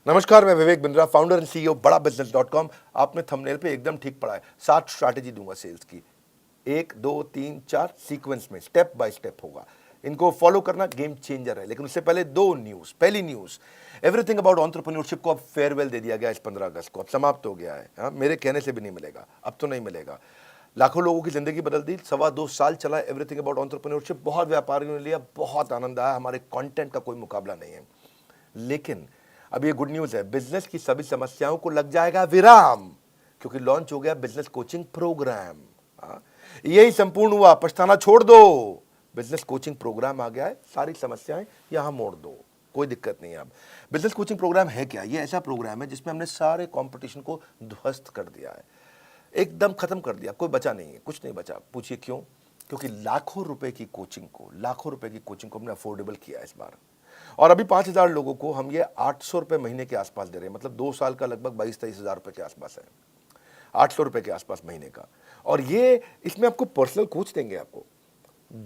नमस्कार, मैं Vivek Bindra, founder and CEO बड़ा बिजनेस.com। आपने थंबनेल पे एकदम ठीक पढ़ा है। 7 स्ट्रैटेजी दूंगा सेल्स की, 1 2 3 4 सीक्वेंस में, स्टेप बाय स्टेप होगा। इनको फॉलो करना गेम चेंजर है। लेकिन उससे पहले 2 न्यूज। पहली न्यूज, एवरीथिंग अबाउट एंटरप्रेन्योरशिप को अब फेयरवेल दे दिया गया इस 15 अगस्त को। अब समाप्त हो गया है। हाँ, मेरे कहने से भी नहीं मिलेगा, अब तो नहीं मिलेगा। लाखों लोगों की जिंदगी बदल दी। 2.25 साल चला एवरीथिंग अबाउट एंटरप्रेन्योरशिप। बहुत व्यापारियों ने लिया, बहुत आनंद आया। हमारे कंटेंट का कोई मुकाबला नहीं है। लेकिन अब ये गुड न्यूज है, बिजनेस की सभी समस्याओं को लग जाएगा विराम, क्योंकि लॉन्च हो गया बिजनेस कोचिंग प्रोग्राम। यही संपूर्ण हुआ, पछताना छोड़ दो। बिजनेस कोचिंग प्रोग्राम आ गया है, सारी समस्याएं यहां मोड़ दो, कोई दिक्कत नहीं है। अब बिजनेस कोचिंग प्रोग्राम है क्या? ये ऐसा प्रोग्राम है जिसमें हमने सारे कंपटीशन को ध्वस्त कर दिया है, एकदम खत्म कर दिया। कोई बचा नहीं है, कुछ नहीं बचा। पूछिए क्यों? क्योंकि लाखों रुपए की कोचिंग को हमने अफोर्डेबल किया इस बार। और अभी 5,000 लोगों को हम ये 800 रुपए महीने के आसपास दे रहे हैं। मतलब 2 साल का लगभग 22-23 हजार रुपए के आसपास है, 800 रुपए के आसपास महीने का। और ये इसमें आपको पर्सनल कोच देंगे। आपको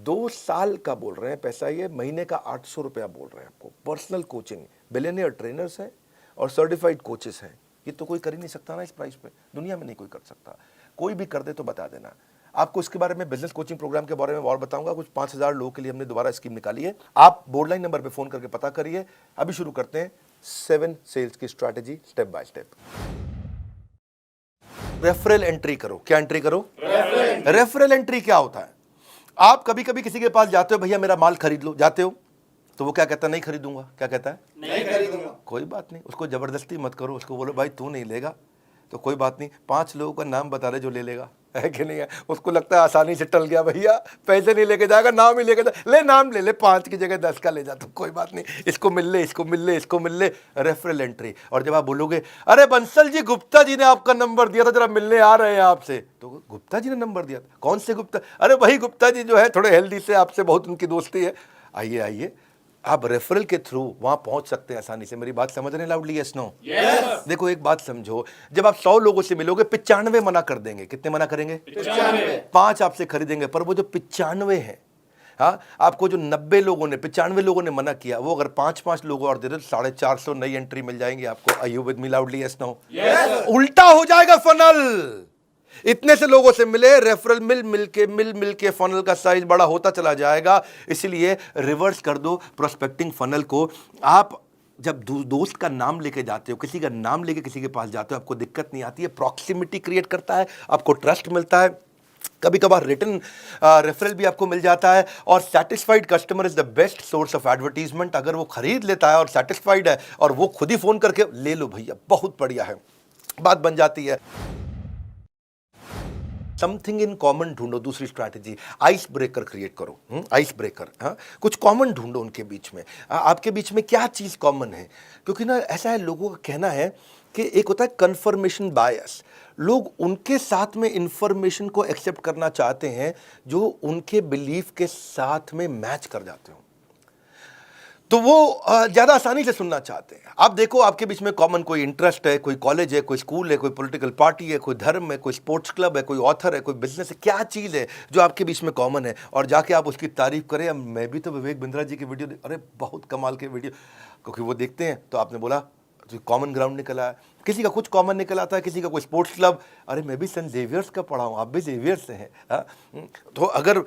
2 साल का बोल रहे हैं पैसा, ये महीने का 800 रुपया बोल रहे हैं आपको। पर्सनल कोचिंग, बिलियनियर ट्रेनर्स हैं और सर्टिफाइड कोचेस हैं। ये तो कोई कर ही नहीं सकता ना इस प्राइस पे, दुनिया में नहीं कोई कर सकता। कोई भी कर दे तो बता देना। आपको इसके बारे में, बिजनेस कोचिंग प्रोग्राम के बारे में और बताऊंगा। कुछ 5,000 लोगों के लिए हमने दोबारा स्कीम निकाली है। आप बोर्ड लाइन नंबर पे फोन करके पता करिए। अभी शुरू करते हैं 7 सेल्स की strategy, step by step. Referral entry करो। क्या एंट्री करो? रेफरल एंट्री क्या होता है? आप कभी कभी किसी के पास जाते हो, भैया मेरा माल खरीद लो, जाते हो तो वो क्या कहता है? नहीं खरीदूंगा। क्या कहता है? नहीं खरीदूंगा। कोई बात नहीं, उसको जबरदस्ती मत करो। उसको बोलो भाई तू नहीं लेगा तो कोई बात नहीं, 5 लोगों का नाम बता रहे जो ले लेगा, है कि नहीं है? उसको लगता है आसानी से टल गया, भैया पैसे नहीं लेके जाएगा, नाम ही लेके जा, ले नाम ले ले, 5 की जगह 10 का ले जा, तो कोई बात नहीं, इसको मिल ले, इसको मिल ले, इसको मिल ले। Referral entry. और जब आप बोलोगे अरे बंसल जी, गुप्ता जी ने आपका नंबर दिया था, जरा मिलने आ रहे हैं आपसे, तो गुप्ता जी ने नंबर दिया था? कौन से गुप्ता? अरे वही गुप्ता जी जो है थोड़े हेल्दी से, आपसे बहुत उनकी दोस्ती है। आइए आइए, आप रेफरल के थ्रू वहां पहुंच सकते हैं आसानी से। मेरी बात समझ रहे हैं लाउडली? Yes no? यस। देखो एक बात समझो, जब आप 100 लोगों से मिलोगे, 95 मना कर देंगे। कितने मना करेंगे? 95। 5 आपसे खरीदेंगे, पर वो जो 95 है, हाँ, आपको जो 90 लोगों ने, 95 लोगों ने मना किया, वो अगर 5-5 लोग और दे दे तो 450 नई एंट्री मिल जाएंगी आपको। Are you with me loudly? Yes no? Yes. उल्टा हो जाएगा फनल। इतने से लोगों से मिले, रेफरल मिल के फनल का साइज बड़ा होता चला जाएगा। इसलिए रिवर्स कर दो प्रोस्पेक्टिंग फनल को। आप जब दोस्त का नाम लेके जाते हो, किसी का नाम लेके किसी के पास जाते हो, आपको दिक्कत नहीं आती है। प्रॉक्सिमिटी क्रिएट करता है, आपको ट्रस्ट मिलता है। कभी कभार रिटर्न रेफरल भी आपको मिल जाता है। और satisfied customer is the best source of advertisement. अगर वो खरीद लेता है और सेटिस्फाइड है और वो खुद ही फोन करके ले लो भैया, बहुत बढ़िया है, बात बन जाती है। समथिंग इन कॉमन ढूंढो। दूसरी स्ट्रैटेजी, आइस ब्रेकर क्रिएट करो। आइस ब्रेकर, हाँ, कुछ कॉमन ढूंढो उनके बीच में। आपके बीच में क्या चीज कॉमन है? क्योंकि ना ऐसा है, लोगों का कहना है कि एक होता है कंफर्मेशन बायस। लोग उनके साथ में इंफॉर्मेशन को एक्सेप्ट करना चाहते हैं जो उनके बिलीफ के साथ में मैच कर जाते हो, तो वो ज्यादा आसानी से सुनना चाहते हैं। आप देखो, आपके बीच में कॉमन कोई इंटरेस्ट है, कोई कॉलेज है, कोई स्कूल है, कोई पॉलिटिकल पार्टी है, कोई धर्म है, कोई स्पोर्ट्स क्लब है, कोई ऑथर है, कोई बिजनेस है। क्या चीज़ है जो आपके बीच में कॉमन है? और जाके आप उसकी तारीफ करें, मैं भी तो विवेक बिंद्रा जी की वीडियो अरे बहुत कमाल के वीडियो, क्योंकि वो देखते हैं। तो आपने बोला कॉमन ग्राउंड निकला है, किसी का कुछ कॉमन निकल आता है, किसी का कोई स्पोर्ट्स क्लब। अरे मैं भी सेंट जेवियर्स का पढ़ा हूँ, आप भी जेवियर्स से हैं, हाँ? तो अगर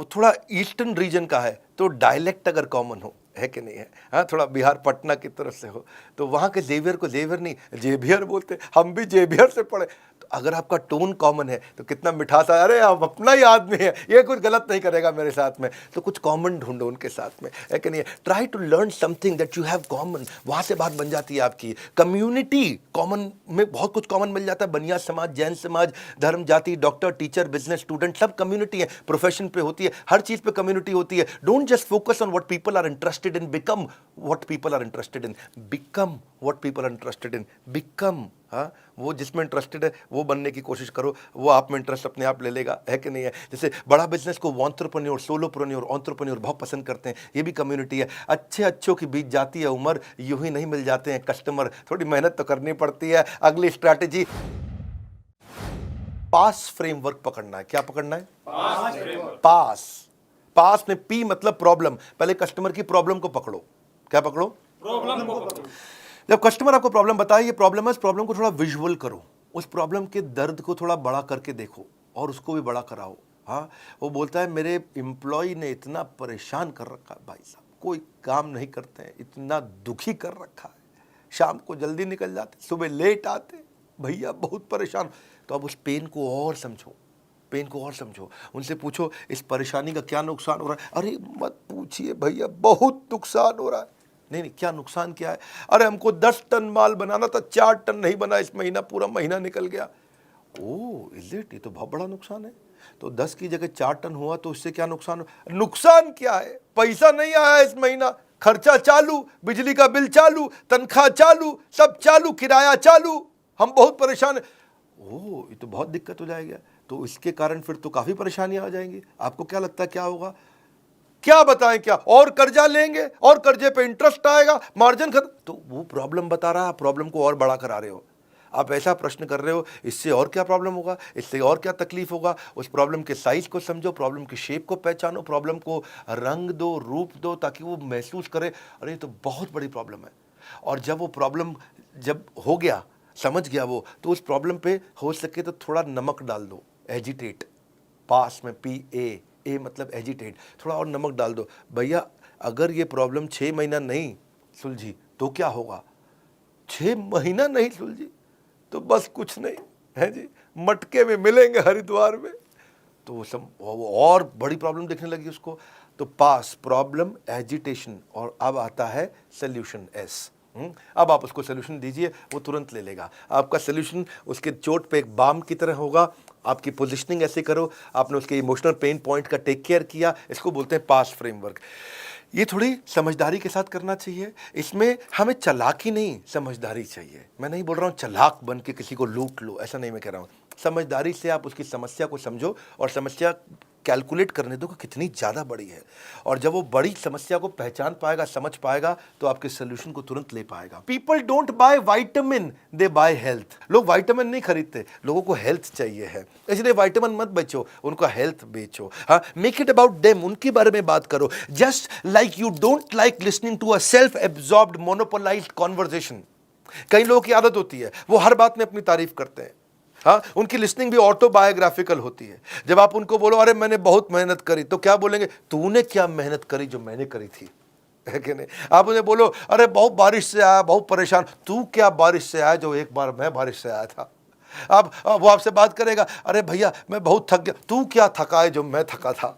थोड़ा ईस्टर्न रीजन का है तो डायलेक्ट अगर कॉमन हो, है कि नहीं है? हाँ, थोड़ा बिहार पटना की तरफ से हो तो वहाँ के जेवियर को जेवियर नहीं जेवियर बोलते, हम भी जेवियर से पढ़े। तो अगर आपका टोन कॉमन है तो कितना मिठास है, अरे आप अपना ही आदमी है, ये कुछ गलत नहीं करेगा मेरे साथ में। तो कुछ कॉमन ढूंढो उनके साथ में, है कि नहीं? Try to learn something that you have common. वहाँ से बात बन जाती है आपकी। कम्युनिटी कॉमन में बहुत कुछ कॉमन मिल जाता है। बनिया समाज, जैन समाज, धर्म, जाति, डॉक्टर, टीचर, बिजनेस, स्टूडेंट, सब कम्युनिटी है। प्रोफेशन पे होती है, हर चीज़ पे कम्युनिटी होती है। Don't just focus on what people are interested in, become what people are interested in. Become what people are interested in. Become, हाँ, वो जिसमें इंटरेस्टेड है वो बनने की कोशिश करो, वो आप में इंटरेस्ट अपने आप ले लेगा, है कि नहीं है? जैसे बड़ा बिजनेस को एंटरप्रेन्योर, सोलोप्रेन्योर, एंटरप्रेन्योर बहुत पसंद करते हैं, ये भी कम्युनिटी है। अच्छे अच्छों की बीत जाती है उम्र, यूं ही नहीं मिल जाते हैं कस्टमर, थोड़ी मेहनत तो करनी पड़ती है। अगली स्ट्रैटेजी, पास फ्रेमवर्क पकड़ना है। क्या पकड़ना है? पास। पास में पी मतलब प्रॉब्लम। पहले कस्टमर की प्रॉब्लम को पकड़ो। क्या पकड़ो? प्रॉब्लम को पकड़ो। जब कस्टमर आपको प्रॉब्लम बताए, ये प्रॉब्लम है, इस प्रॉब्लम को थोड़ा विजुअल करो, उस प्रॉब्लम के दर्द को थोड़ा बड़ा करके देखो और उसको भी बड़ा कराओ। हाँ, वो बोलता है मेरे एम्प्लॉय ने इतना परेशान कर रखा है भाई साहब, कोई काम नहीं करते हैं, इतना दुखी कर रखा है, शाम को जल्दी निकल जाते, सुबह लेट आते, भैया बहुत परेशान। तो अब उस पेन को और समझो, पेन को और समझो, उनसे पूछो इस परेशानी का क्या नुकसान हो रहा है। अरे मत पूछिए भैया, बहुत नुकसान हो रहा है। नहीं, क्या नुकसान क्या है? अरे हमको 10 टन माल बनाना था, 4 टन नहीं बना इस महीना, पूरा महीना निकल गया। ओह इज इट, ये तो बहुत बड़ा नुकसान है। तो 10 की जगह 4 टन हुआ तो इससे क्या नुकसान? नुकसान क्या है? पैसा नहीं आया इस महीना, खर्चा चालू, बिजली का बिल चालू, तनख्वाह चालू, सब चालू, किराया चालू, हम बहुत परेशान है। ओह ये तो बहुत दिक्कत हो जाएगी। तो इसके कारण फिर तो काफी परेशानियां आ जाएंगी। आपको क्या लगता है क्या होगा? क्या बताएं, क्या और कर्जा लेंगे और कर्जे पे इंटरेस्ट आएगा, मार्जिन खत्म। तो वो प्रॉब्लम बता रहा है, प्रॉब्लम को और बड़ा करा रहे हो। आप ऐसा प्रश्न कर रहे हो, इससे और क्या प्रॉब्लम होगा, इससे और क्या तकलीफ होगा। उस प्रॉब्लम के साइज को समझो, प्रॉब्लम की शेप को पहचानो, प्रॉब्लम को रंग दो, रूप दो, ताकि वो महसूस करे अरे ये तो बहुत बड़ी प्रॉब्लम है। और जब वो प्रॉब्लम जब हो गया, समझ गया वो, तो उस प्रॉब्लम पे हो सके तो थोड़ा नमक डाल दो, एजिटेट, पास में PA मतलब एजिटेट, थोड़ा और नमक डाल दो। भैया अगर ये प्रॉब्लम 6 महीना नहीं सुलझी तो क्या होगा? 6 महीना नहीं सुलझी तो बस कुछ नहीं है जी, मटके में मिलेंगे हरिद्वार में। तो वो और बड़ी प्रॉब्लम देखने लगी उसको। तो पास, प्रॉब्लम, एजिटेशन, और अब आता है सोल्यूशन S। अब आप उसको सोल्यूशन दीजिए, वो तुरंत ले लेगा। आपका सोल्यूशन उसके चोट पे एक बाम की तरह होगा। आपकी पोजीशनिंग ऐसे करो, आपने उसके इमोशनल पेन पॉइंट का टेक केयर किया, इसको बोलते हैं पास फ्रेमवर्क। ये थोड़ी समझदारी के साथ करना चाहिए। इसमें हमें चालाकी नहीं, समझदारी चाहिए। मैं नहीं बोल रहा हूँ चालाक बन के किसी को लूट लो, ऐसा नहीं मैं कह रहा हूँ। समझदारी से आप उसकी समस्या को समझो और समस्या कैलकुलेट करने दो कि कितनी ज़्यादा बड़ी है। और जब वो बड़ी समस्या को पहचान पाएगा, समझ पाएगा, तो आपके सोल्यूशन को तुरंत ले पाएगा। People don't buy vitamin, they by health. लोग वाइटामिन नहीं खरीदते, लोगों को हेल्थ चाहिए है, इसलिए वाइटामिन मत बेचो, उनका हेल्थ बेचो। हाँ, मेक इट अबाउट देम, उनके बारे में बात करो। Just like you don't like listening to a self absorbed monopolised conversation. कई लोगों की आदत होती है, वो हर बात में अपनी तारीफ करते हैं। हाँ, उनकी लिसनिंग भी ऑटोबायोग्राफिकल होती है। जब आप उनको बोलो अरे मैंने बहुत मेहनत करी, तो क्या बोलेंगे? तूने क्या मेहनत करी जो मैंने करी थी, है कि नहीं? आप उन्हें बोलो अरे बहुत बारिश से आया, बहुत परेशान, तू क्या बारिश से आया जो एक बार मैं बारिश से आया था। अब वो आपसे बात करेगा, अरे भैया मैं बहुत थक गया, तू क्या थका है जो मैं थका था।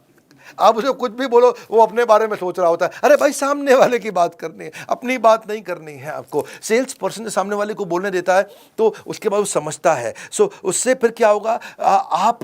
आप उसे कुछ भी बोलो, वो अपने बारे में सोच रहा होता है। अरे भाई सामने वाले की बात करनी है, अपनी बात नहीं करनी है आपको। सेल्स पर्सन सामने वाले को बोलने देता है तो उसके बाद वो समझता है। सो उससे फिर क्या होगा, आप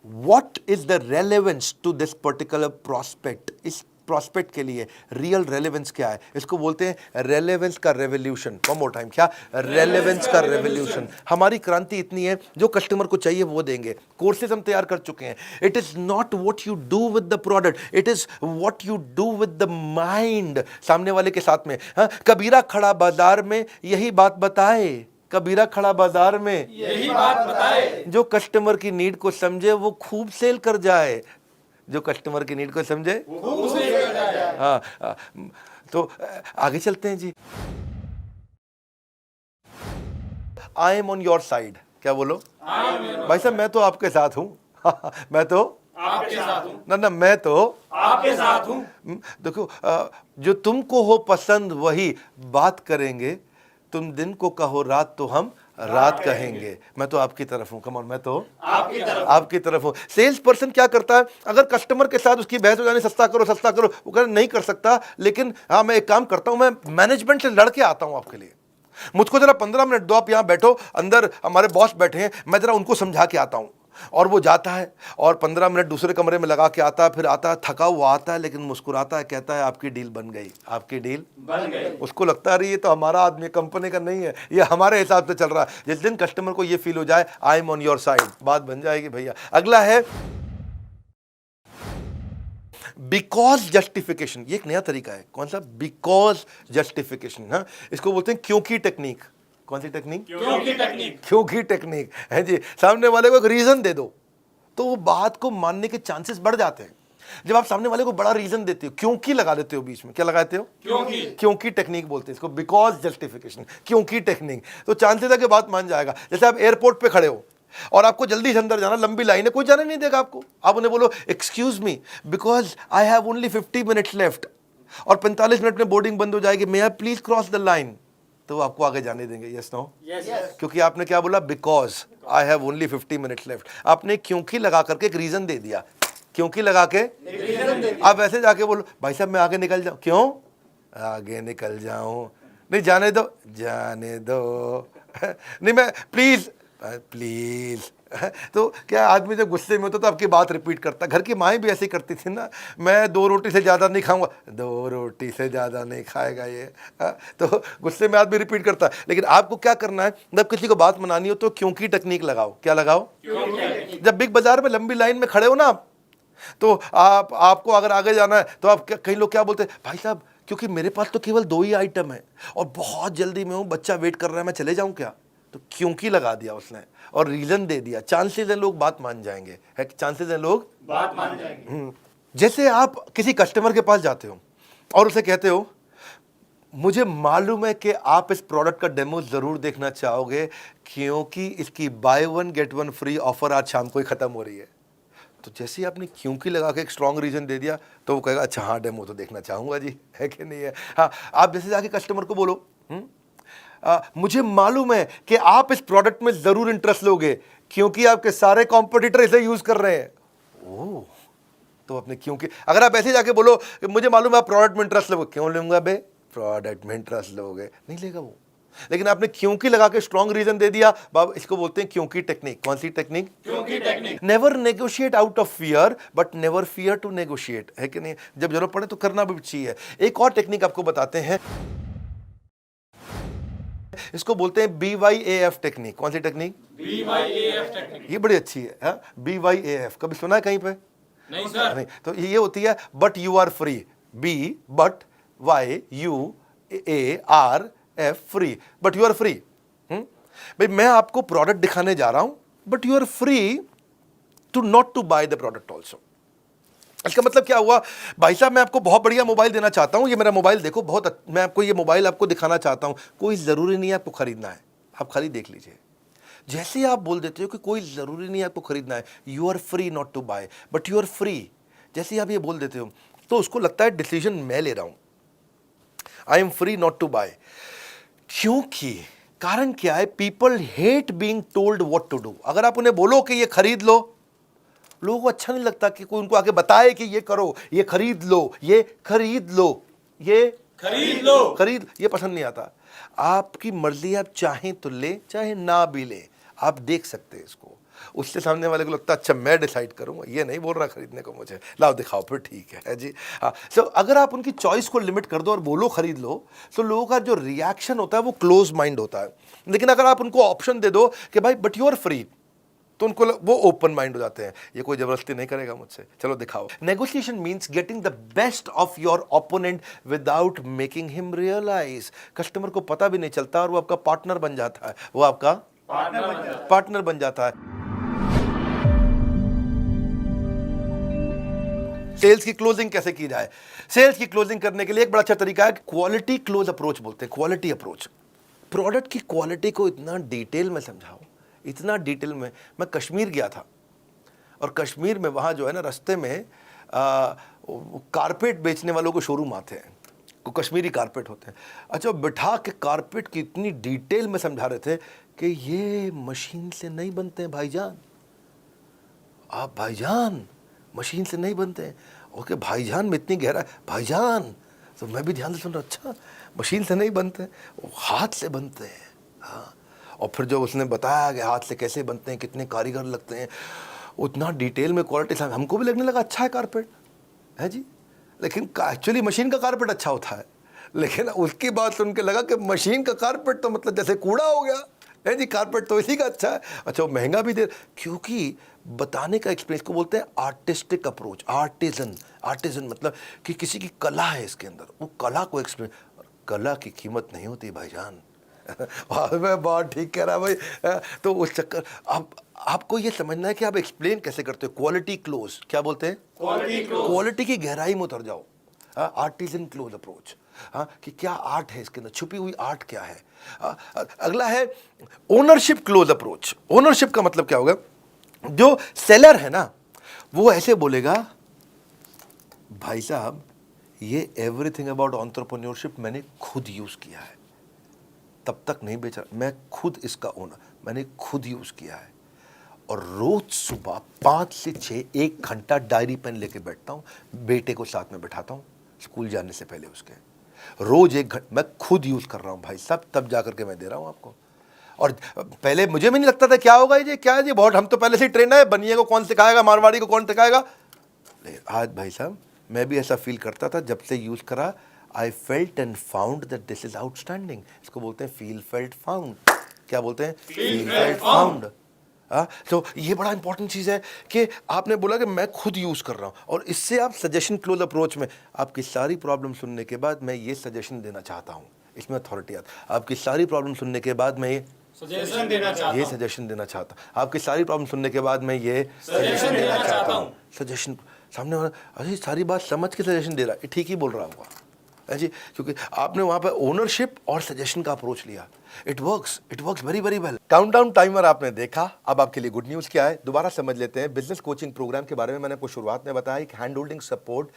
what is the relevance to this particular prospect, इस प्रॉस्पेक्ट के लिए रियल रेलेवेंस क्या है, इसको बोलते हैं रेलेवेंस का रेवोल्यूशन। वन मोर टाइम, क्या? रेलेवेंस का रेवोल्यूशन। हमारी क्रांति इतनी है, जो कस्टमर को चाहिए वो देंगे। कोर्सेज हम तैयार कर चुके हैं। It is not what you do with the product, it is what you do with the mind, सामने वाले के साथ में। हाँ, कबीरा खड़ा बाजार में यही बात बताए, कबीरा खड़ा बाजार में यही बात बताए, जो कस्टमर की नीड को समझे वो खूब सेल कर जाए, जो कस्टमर की नीड को समझे खूब सेल कर जाए। हाँ, तो आगे चलते हैं जी। I am on your side, क्या बोलो? भाई साहब मैं तो आपके साथ हूं। मैं तो आपके साथ हूँ, ना मैं तो आपके साथ हूँ। देखो, जो तुमको हो पसंद वही बात करेंगे, तुम दिन को कहो रात तो हम रात कहेंगे। मैं तो आपकी तरफ हूं, कम ऑन, मैं तो आपकी तरफ हूं। सेल्स पर्सन क्या करता है, अगर कस्टमर के साथ उसकी बहस हो जाने, सस्ता करो सस्ता करो, वो कहना नहीं कर सकता, लेकिन हाँ मैं एक काम करता हूं, मैं मैनेजमेंट से लड़के आता हूं आपके लिए, मुझको जरा 15 मिनट दो, आप यहां बैठो, अंदर हमारे बॉस बैठे हैं, मैं जरा उनको समझा के आता हूं। और वो जाता है और 15 मिनट दूसरे कमरे में लगा के आता है, फिर आता है थका हुआ आता है, लेकिन मुस्कुराता है, कहता है आपकी डील बन गई, आपकी डील बन गई। उसको लगता है ये तो हमारा आदमी, कंपनी का नहीं है, ये हमारे हिसाब से चल रहा है। जिस दिन कस्टमर को ये फील हो जाए आई एम ऑन योर साइड, बात बन जाएगी भैया। अगला है बिकॉज जस्टिफिकेशन। ये एक नया तरीका है। कौन सा? Because justification. हाँ, इसको बोलते हैं क्योंकि टेक्निक। कौन सी टेक्निक? क्योंकि टेक्निक। क्योंकि टेक्निक है जी। सामने वाले को एक रीजन दे दो तो वो बात को मानने के चांसेस बढ़ जाते हैं। जब आप सामने वाले को बड़ा रीजन देते हो, क्योंकि लगा देते हो बीच में, क्या लगाते हो? क्योंकि टेक्निक बोलते हैं इसको, बिकॉज जस्टिफिकेशन, क्योंकि टेक्निक। तो चांसेस है कि बात मान जाएगा। जैसे आप एयरपोर्ट पे खड़े हो और आपको जल्दी से अंदर जाना, लंबी लाइन है, कोई जाने नहीं देगा आपको। आप उन्हें बोलो excuse me because I have only 50 minutes left और 45 मिनट में बोर्डिंग बंद हो जाएगी, may I please cross the line, तो वो आपको आगे जाने देंगे। Yes no? क्योंकि आपने क्या बोला? Because I have only 50 minutes left. आपने क्योंकि लगा करके एक रीजन दे दिया, क्योंकि लगा के। आप ऐसे जाके बोलो भाई साहब मैं आगे निकल जाऊं, क्यों आगे निकल जाऊं? नहीं जाने दो, जाने दो नहीं मैं प्लीज प्लीज। तो क्या आदमी जब गुस्से में होता तो आपकी बात रिपीट करता। घर की माएँ भी ऐसे करती थी ना, मैं 2 रोटी से ज़्यादा नहीं खाऊंगा, 2 रोटी से ज़्यादा नहीं खाएगा ये। तो गुस्से में आदमी रिपीट करता है। लेकिन आपको क्या करना है, जब किसी को बात मनानी हो तो क्योंकि टेक्निक लगाओ। क्या लगाओ? जब बिग बाजार में लंबी लाइन में खड़े हो ना आप, तो आपको अगर आगे जाना है तो आप कई लोग क्या बोलते हैं, भाई साहब क्योंकि मेरे पास तो केवल 2 ही आइटम है और बहुत जल्दी में हूँ, बच्चा वेट कर रहा है, मैं चले जाऊँ क्या? तो क्योंकि लगा दिया उसने और रीजन दे दिया। चांसेस है लोग बात मान जाएंगे, है चांसेस है लोग बात मान जाएंगे। जैसे आप किसी कस्टमर के पास जाते हो और उसे कहते हो मुझे मालूम है कि आप इस प्रोडक्ट का डेमो जरूर देखना चाहोगे क्योंकि इसकी बाय 1 गेट 1 फ्री ऑफर आज शाम को ही खत्म हो रही है। तो जैसे ही आपने क्योंकि लगा के एक स्ट्रॉन्ग रीजन दे दिया तो वो कहेगा अच्छा हाँ डेमो तो देखना चाहूंगा जी, है कि नहीं है? हाँ, आप जैसे जाके कस्टमर को बोलो मुझे मालूम है कि आप इस प्रोडक्ट में जरूर इंटरेस्ट लोगे क्योंकि आपके सारे कॉम्पिटिटर इसे यूज कर रहे हैं। ओह, तो अपने क्योंकि अगर आप ऐसे जाके बोलो कि मुझे मालूम है आप प्रोडक्ट में इंटरेस्ट लोगे, क्यों लूंगा बे, प्रोडक्ट में इंटरेस्ट लोगे, नहीं लेगा वो। लेकिन आपने क्योंकि लगा के स्ट्रॉन्ग रीजन दे दिया, बाबा इसको बोलते हैं क्योंकि टेक्निक। कौन सी टेक्निक? क्योंकि technique. Never negotiate out of fear but never fear to negotiate, है कि नहीं? जब जरूरत पड़े तो करना भी चाहिए। एक और टेक्निक आपको बताते हैं, इसको बोलते हैं BYAF टेक्निक। कौन सी टेक्निक? BYAF technique. ये बड़ी अच्छी है। BYAF कभी सुना है कहीं पे? नहीं सर। नहीं। तो ये होती है but you are free, B but YUARF free, but you are free. भाई मैं आपको प्रोडक्ट दिखाने जा रहा हूं but you are free to not to buy the product also. इसका मतलब क्या हुआ, भाई साहब मैं आपको बहुत बढ़िया मोबाइल देना चाहता हूं, ये मेरा मोबाइल देखो, मैं आपको ये मोबाइल आपको दिखाना चाहता हूं, कोई ज़रूरी नहीं है आपको खरीदना है, आप खाली देख लीजिए। जैसे ही आप बोल देते हो कि कोई ज़रूरी नहीं है आपको खरीदना है, you are free not to buy but you are free, जैसे ही आप ये बोल देते हो तो उसको लगता है डिसीजन मैं ले रहा हूं, I am free not to buy. क्योंकि कारण क्या है, people hate being told what to do. अगर आप उन्हें बोलो कि ये खरीद लो, लोगों को अच्छा नहीं लगता कि कोई उनको आगे बताए कि ये करो, ये खरीद लो, ये खरीद लो, ये खरीद लो, खरीद, ये पसंद नहीं आता। आपकी मर्जी, आप चाहें तो ले, चाहे ना भी ले, आप देख सकते हैं इसको। उससे सामने वाले को लगता है अच्छा मैं डिसाइड करूंगा, ये नहीं बोल रहा खरीदने को मुझे, लाओ दिखाओ फिर ठीक है जी। हाँ, सो अगर आप उनकी चॉइस को लिमिट कर दो और बोलो खरीद लो, तो लोगों का जो रिएक्शन होता है वो क्लोज माइंड होता है। लेकिन अगर आप उनको ऑप्शन दे दो कि भाई बट यू आर फ्री, तो उनको वो ओपन माइंड हो जाते हैं, ये कोई जबरदस्ती नहीं करेगा मुझसे, चलो दिखाओ। Negotiation means getting the best of your opponent without making him realise. Customer को पता भी नहीं चलता और वो आपका पार्टनर बन जाता है, वो आपका पार्टनर बन जाता है। सेल्स की क्लोजिंग कैसे की जाए? सेल्स की क्लोजिंग करने के लिए एक बड़ा अच्छा तरीका है, क्वालिटी क्लोज अप्रोच बोलते हैं, क्वालिटी अप्रोच। प्रोडक्ट की क्वालिटी को इतना डिटेल में समझाओ, इतना डिटेल में। मैं कश्मीर गया था और कश्मीर में वहाँ जो है ना, रास्ते में कारपेट बेचने वालों को शोरूम आते हैं, को कश्मीरी कारपेट होते हैं। अच्छा, बिठा के कारपेट की इतनी डिटेल में समझा रहे थे कि ये मशीन से नहीं बनते हैं भाईजान, आप भाईजान मशीन से नहीं बनते हैं। ओके भाईजान में इतनी गहरा, भाईजान, तो मैं भी ध्यान से सुन रहा, अच्छा मशीन से नहीं बनते, वो हाथ से बनते हैं। हाँ, और फिर जो उसने बताया कि हाथ से कैसे बनते हैं, कितने कारीगर लगते हैं, उतना डिटेल में क्वालिटी से हमको भी लगने लगा अच्छा है कारपेट, है जी। लेकिन एक्चुअली मशीन का कारपेट अच्छा होता है, लेकिन उसकी बात सुन के लगा कि मशीन का कारपेट तो मतलब जैसे कूड़ा हो गया, है जी, कारपेट तो इसी का अच्छा है। अच्छा, वो महंगा भी दे, क्योंकि बताने का एक्सपीरियंस को बोलते हैं आर्टिस्टिक अप्रोच। आर्टिजन मतलब कि किसी की कला है इसके अंदर, वो कला को एक्सपीरियंस। कला की कीमत नहीं होती भाईजान। मैं बहुत ठीक कह रहा भाई। तो उस चक्कर आपको ये समझना है कि आप एक्सप्लेन कैसे करते हो। क्वालिटी क्लोज, क्या बोलते हैं? Quality close. क्वालिटी की गहराई में उतर जाओ। आर्टिजन क्लोज अप्रोच, कि क्या आर्ट है इसके अंदर, छुपी हुई आर्ट क्या है। अगला है ओनरशिप क्लोज अप्रोच। ओनरशिप का मतलब क्या होगा? जो सेलर है ना, वो ऐसे बोलेगा, भाई साहब ये एवरीथिंग अबाउट एंटरप्रेन्योरशिप मैंने खुद यूज किया है, तब तक नहीं बेचा, मैं खुद इसका ओनर, मैंने खुद यूज किया है। और रोज सुबह 5 से 6 1 घंटा डायरी पेन लेके बैठता हूँ, बेटे को साथ में बैठाता हूँ स्कूल जाने से पहले उसके, रोज 1 घंटा मैं खुद यूज कर रहा हूँ भाई साहब, तब जाकर के मैं दे रहा हूँ आपको। और पहले मुझे भी नहीं लगता था क्या होगा ये, क्या है ये, बहुत हम तो पहले से ही ट्रेन है, बनिए को कौन सिखाएगा, मारवाड़ी को कौन सिखाएगा। लेकिन आज भाई साहब मैं भी ऐसा फील करता था, जब से यूज करा I felt and found that this is outstanding. इसको बोलते हैं फील फेल्ट फाउंड। क्या बोलते हैं? Feel felt found. तो ये बड़ा इंपॉर्टेंट चीज़ है कि आपने बोला कि मैं खुद यूज़ कर रहा हूँ, और इससे आप सजेशन क्लोज अप्रोच में आपकी सारी प्रॉब्लम सुनने के बाद मैं ये सजेशन देना चाहता हूँ, इसमें अथॉरिटी आता। आपकी सारी प्रॉब्लम सुनने के बाद मैं ये सजेशन देना चाहता ये हूं। सजेशन देना चाहता हूँ। आपकी सारी प्रॉब्लम सुनने के बाद मैं ये सजेशन देना चाहता हूं। सजेशन, सामने वाला अरे सारी बात समझ के सजेशन दे रहा है, ठीक ही बोल रहा होगा है जी, क्योंकि आपने वहां पर ओनरशिप और सजेशन का अप्रोच लिया। It works very very well. Countdown timer आपने देखा, अब आपके लिए गुड न्यूज़ क्या है, दोबारा समझ लेते हैं। बिजनेस कोचिंग प्रोग्राम के बारे में मैंने आपको शुरुआत में बताया, एक हैंड होल्डिंग सपोर्ट,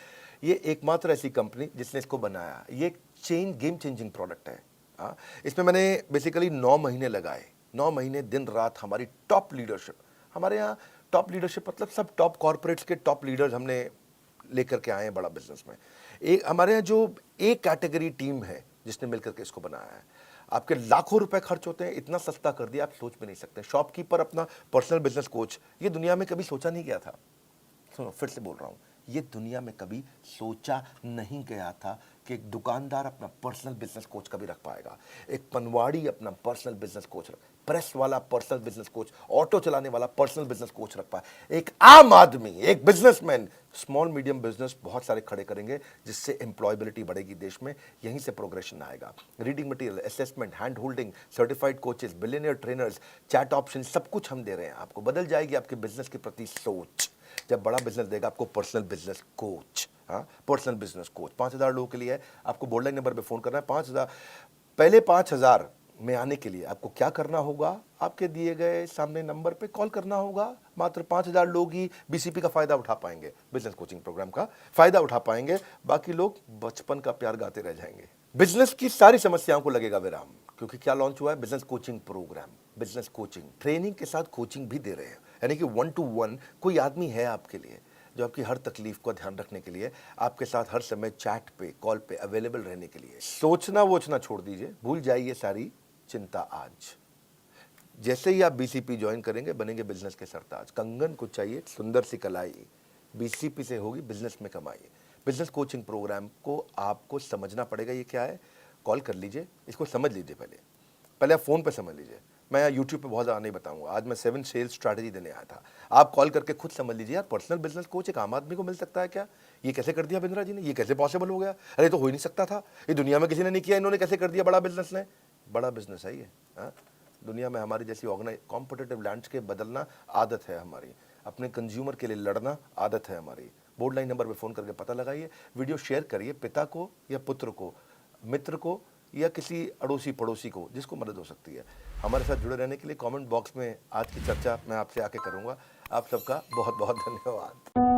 ये एकमात्र ऐसी कंपनी जिसने इसको बनाया। ये एक गेम चेंजिंग प्रोडक्ट है। इसमें मैंने बेसिकली 9 महीने लगाए, 9 महीने दिन रात हमारी टॉप लीडरशिप, हमारे यहाँ टॉप लीडरशिप मतलब सब टॉप कॉर्पोरेट्स के टॉप लीडर्स हमने लेकर के आए हैं बड़ा बिजनेस में। एक हमारे यहाँ जो एक कैटेगरी टीम है जिसने मिलकर के इसको बनाया है। आपके लाखों रुपए खर्च होते हैं, इतना सस्ता कर दिया आप सोच भी नहीं सकते। शॉपकीपर अपना पर्सनल बिजनेस कोच, ये दुनिया में कभी सोचा नहीं गया था। सुनो फिर से बोल रहा हूँ, ये दुनिया में कभी सोचा नहीं गया था कि एक दुकानदार अपना पर्सनल बिजनेस कोच कभी रख पाएगा, एक पनवाड़ी अपना पर्सनल बिजनेस कोच रख, प्रेस वाला पर्सनल बिजनेस कोच, ऑटो चलाने वाला पर्सनल बिजनेस कोच रख पाए, एक आम आदमी, एक बिजनेसमैन स्मॉल मीडियम बिजनेस बहुत सारे खड़े करेंगे, जिससे एम्प्लॉयबिलिटी बढ़ेगी देश में, यहीं से प्रोग्रेशन आएगा। Reading material, assessment, hand holding, certified coaches, billionaire trainers, chat option, सब कुछ हम दे रहे हैं आपको। बदल जाएगी आपके बिजनेस के प्रति सोच जब बड़ा बिजनेस देगा आपको personal business coach. Personal business coach 5000 लोगों के लिए है। आपको बोर्डलाइन नंबर पे फोन करना है। 5000 पहले 5000 में आने के लिए आपको क्या करना होगा, आपके दिए गए सामने नंबर पे कॉल करना होगा। मात्र 5000 लोग ही बीसीपी का फायदा उठा पाएंगे, बिजनेस कोचिंग प्रोग्राम का फायदा उठा पाएंगे, बाकी लोग बचपन का प्यार गाते रह जाएंगे। बिजनेस की सारी समस्याओं को लगेगा विराम, क्योंकि क्या लॉन्च हुआ है, business coaching programme. Business coaching training के साथ कोचिंग भी दे रहे हैं, यानी कि 1 to 1 कोई आदमी है आपके लिए जो आपकी हर तकलीफ को ध्यान रखने के लिए आपके साथ हर समय चैट पे कॉल पे अवेलेबल रहने के लिए। सोचना वोचना छोड़ दीजिए, भूल जाइए सारी चिंता। आज जैसे ही आप बीसीपी ज्वाइन करेंगे बनेंगे बिजनेस के सरताज। कंगन को चाहिए सुंदर सी कलाई, बीसीपी से होगी बिजनेस में कमाई। बिजनेस कोचिंग प्रोग्राम को आपको समझना पड़ेगा, ये क्या है, कॉल कर लीजिए, इसको समझ लीजिए। पहले आप फ़ोन पे समझ लीजिए, मैं यूट्यूब पे बहुत ज़्यादा नहीं बताऊंगा। आज मैं 7 सेल्स स्ट्रैटेजी देने आया था, आप कॉल करके खुद समझ लीजिए। यार पर्सनल बिजनेस कोच एक आम आदमी को मिल सकता है क्या? ये कैसे कर दिया बिंद्रा जी ने, ये कैसे पॉसिबल हो गया? अरे तो हो ही नहीं सकता था, ये दुनिया में किसी ने नहीं किया, इन्होंने कैसे कर दिया? बड़ा बिजनेस ने, बड़ा बिजनेस है ये। दुनिया में हमारी जैसी कॉम्पिटिटिव लैंडस्केप बदलना आदत है हमारी, अपने कंज्यूमर के लिए लड़ना आदत है हमारी। बोर्ड लाइन नंबर पे फ़ोन करके पता लगाइए, वीडियो शेयर करिए पिता को या पुत्र को, मित्र को या किसी अड़ोसी पड़ोसी को जिसको मदद हो सकती है। हमारे साथ जुड़े रहने के लिए कमेंट बॉक्स में आज की चर्चा मैं आपसे आके करूँगा। आप सबका बहुत बहुत धन्यवाद।